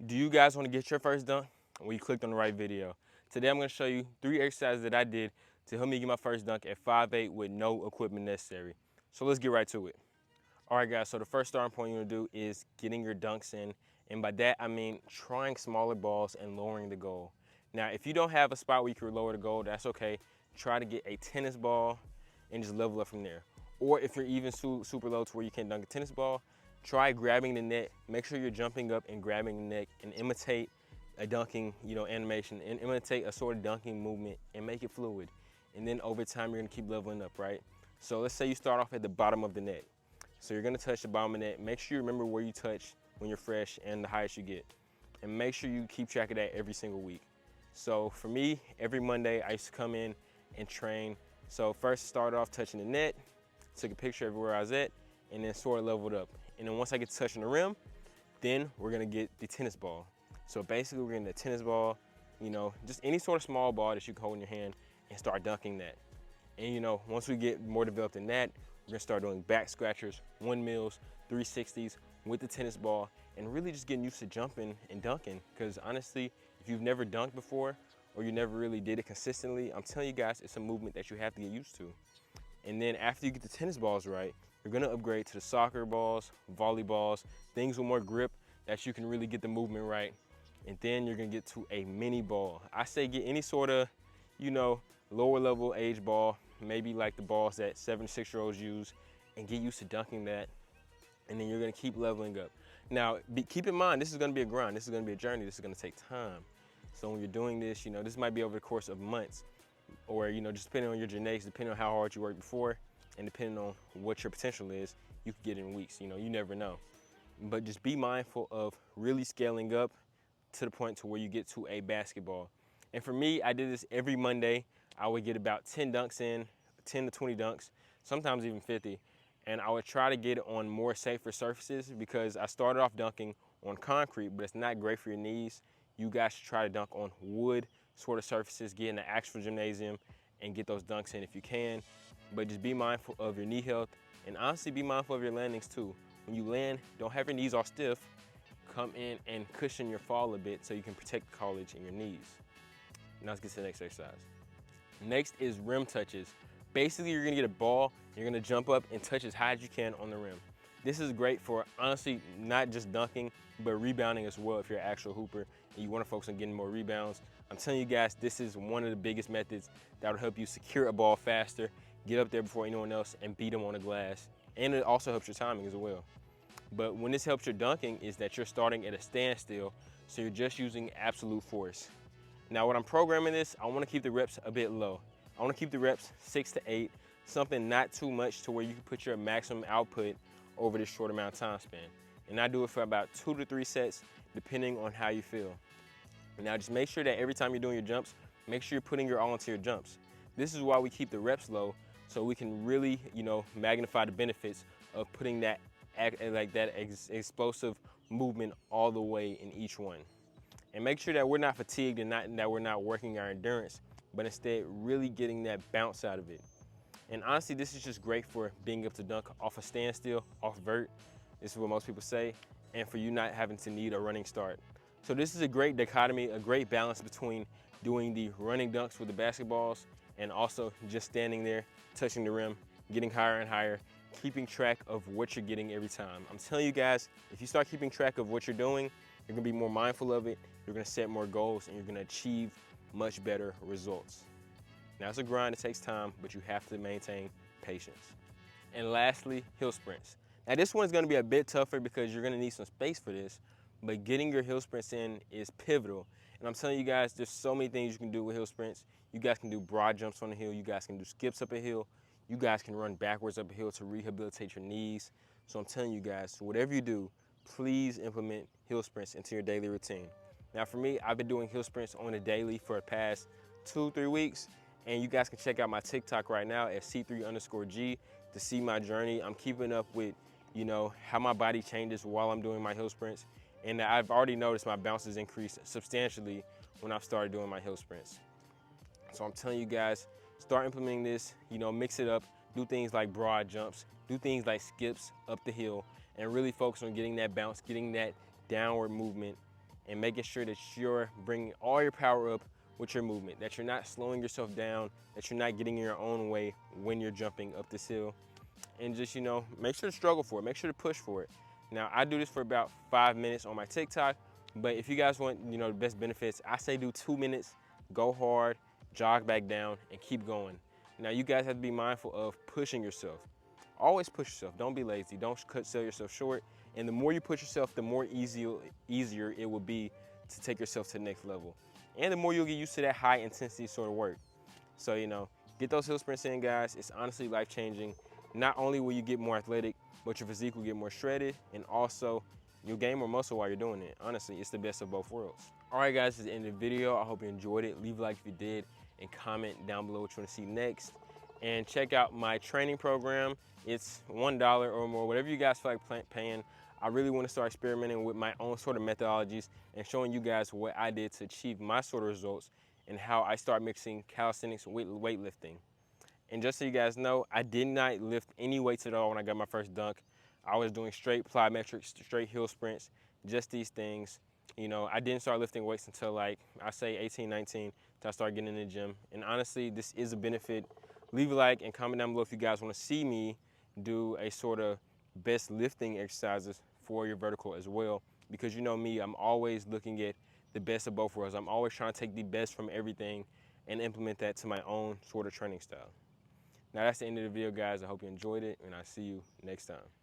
Do you guys want to get your first dunk? Well, you clicked on the right video. Today I'm going to show you 3 exercises that I did to help me get my first dunk at 5'8" with no equipment necessary. So let's get right to it. All right, guys, so the first starting point you want to do is getting your dunks in. And by that, I mean trying smaller balls and lowering the goal. Now, if you don't have a spot where you can lower the goal, that's okay. Try to get a tennis ball and just level up from there. Or if you're even super low to where you can't dunk a tennis ball, try grabbing the net. Make sure you're jumping up and grabbing the net and imitate a dunking, animation, and imitate a sort of dunking movement and make it fluid. And then over time, you're gonna keep leveling up, right? So let's say you start off at the bottom of the net. So you're gonna touch the bottom of the net. Make sure you remember where you touch when you're fresh and the highest you get. And make sure you keep track of that every single week. So for me, every Monday, I used to come in and train. So first started off touching the net, took a picture of where I was at, and then sort of leveled up. And then once I get to touching the rim, then we're gonna get the tennis ball. So basically we're getting the tennis ball, just any sort of small ball that you can hold in your hand and start dunking that. And once we get more developed in that, we're gonna start doing back scratchers, windmills, 360s with the tennis ball, and really just getting used to jumping and dunking. Because honestly, if you've never dunked before, or you never really did it consistently, I'm telling you guys, it's a movement that you have to get used to. And then after you get the tennis balls right, you're gonna upgrade to the soccer balls, volleyballs, things with more grip that you can really get the movement right. And then you're gonna get to a mini ball. I say get any sort of, lower level age ball, maybe like the balls that 7 to 6-year-olds use, and get used to dunking that. And then you're gonna keep leveling up. Now, keep in mind, this is gonna be a grind. This is gonna be a journey. This is gonna take time. So when you're doing this, this might be over the course of months, or just depending on your genetics, depending on how hard you worked before, and depending on what your potential is, you can get in weeks. You never know. But just be mindful of really scaling up to the point to where you get to a basketball. And for me, I did this every Monday. I would get about 10 dunks in, 10 to 20 dunks, sometimes even 50. And I would try to get it on more safer surfaces because I started off dunking on concrete, but it's not great for your knees. You guys should try to dunk on wood sort of surfaces, get in the actual gymnasium and get those dunks in if you can. But just be mindful of your knee health, and honestly be mindful of your landings too. When you land, don't have your knees all stiff. Come in and cushion your fall a bit so you can protect the cartilage in your knees. Now let's get to the next exercise. Next is rim touches. Basically, you're gonna get a ball, you're gonna jump up and touch as high as you can on the rim. This is great for, honestly, not just dunking, but rebounding as well if you're an actual hooper and you wanna focus on getting more rebounds. I'm telling you guys, this is one of the biggest methods that will help you secure a ball faster, get up there before anyone else, and beat them on the glass. And it also helps your timing as well. But when this helps your dunking is that you're starting at a standstill, so you're just using absolute force. Now when I'm programming this, I wanna keep the reps a bit low. I wanna keep the reps 6 to 8, something not too much to where you can put your maximum output over this short amount of time span. And I do it for about 2 to 3 sets, depending on how you feel. Now just make sure that every time you're doing your jumps, make sure you're putting your all into your jumps. This is why we keep the reps low, so we can really, magnify the benefits of putting that explosive movement all the way in each one. And make sure that we're not fatigued and that we're not working our endurance, but instead really getting that bounce out of it. And honestly, this is just great for being able to dunk off a standstill, off vert. This is what most people say, and for you not having to need a running start. So this is a great dichotomy, a great balance between doing the running dunks with the basketballs and also just standing there, touching the rim, getting higher and higher, keeping track of what you're getting every time. I'm telling you guys, if you start keeping track of what you're doing, you're gonna be more mindful of it, you're gonna set more goals, and you're gonna achieve much better results. Now it's a grind, it takes time, but you have to maintain patience. And lastly, hill sprints. Now this one's gonna be a bit tougher because you're gonna need some space for this, but getting your hill sprints in is pivotal. And I'm telling you guys, there's so many things you can do with hill sprints. You guys can do broad jumps on the hill, you guys can do skips up a hill, you guys can run backwards up a hill to rehabilitate your knees. So I'm telling you guys, whatever you do, please implement hill sprints into your daily routine. Now for me, I've been doing hill sprints on a daily for the past 2-3 weeks, and you guys can check out my TikTok right now at C3_G to see my journey. I'm keeping up with, how my body changes while I'm doing my hill sprints. And I've already noticed my bounces increase substantially when I've started doing my hill sprints. So I'm telling you guys, start implementing this, mix it up, do things like broad jumps, do things like skips up the hill, and really focus on getting that bounce, getting that downward movement, and making sure that you're bringing all your power up with your movement, that you're not slowing yourself down, that you're not getting in your own way when you're jumping up this hill. And just, make sure to struggle for it, make sure to push for it. Now, I do this for about 5 minutes on my TikTok, but if you guys want, the best benefits, I say do 2 minutes, go hard, jog back down, and keep going. Now, you guys have to be mindful of pushing yourself. Always push yourself. Don't be lazy. Don't sell yourself short. And the more you push yourself, the more easier it will be to take yourself to the next level. And the more you'll get used to that high intensity sort of work. So, get those hill sprints in, guys. It's honestly life-changing. Not only will you get more athletic, but your physique will get more shredded, and also you'll gain more muscle while you're doing it. Honestly, it's the best of both worlds. All right, guys, this is the end of the video. I hope you enjoyed it. Leave a like if you did, and comment down below what you want to see next. And check out my training program. It's $1 or more, whatever you guys feel like paying. I really want to start experimenting with my own sort of methodologies and showing you guys what I did to achieve my sort of results and how I start mixing calisthenics with weightlifting. And just so you guys know, I did not lift any weights at all when I got my first dunk. I was doing straight plyometrics, straight hill sprints, just these things. I didn't start lifting weights until like, I say 18, 19, until I started getting in the gym. And honestly, this is a benefit. Leave a like and comment down below if you guys want to see me do a sort of best lifting exercises for your vertical as well. Because you know me, I'm always looking at the best of both worlds. I'm always trying to take the best from everything and implement that to my own sort of training style. Now that's the end of the video, guys. I hope you enjoyed it, and I'll see you next time.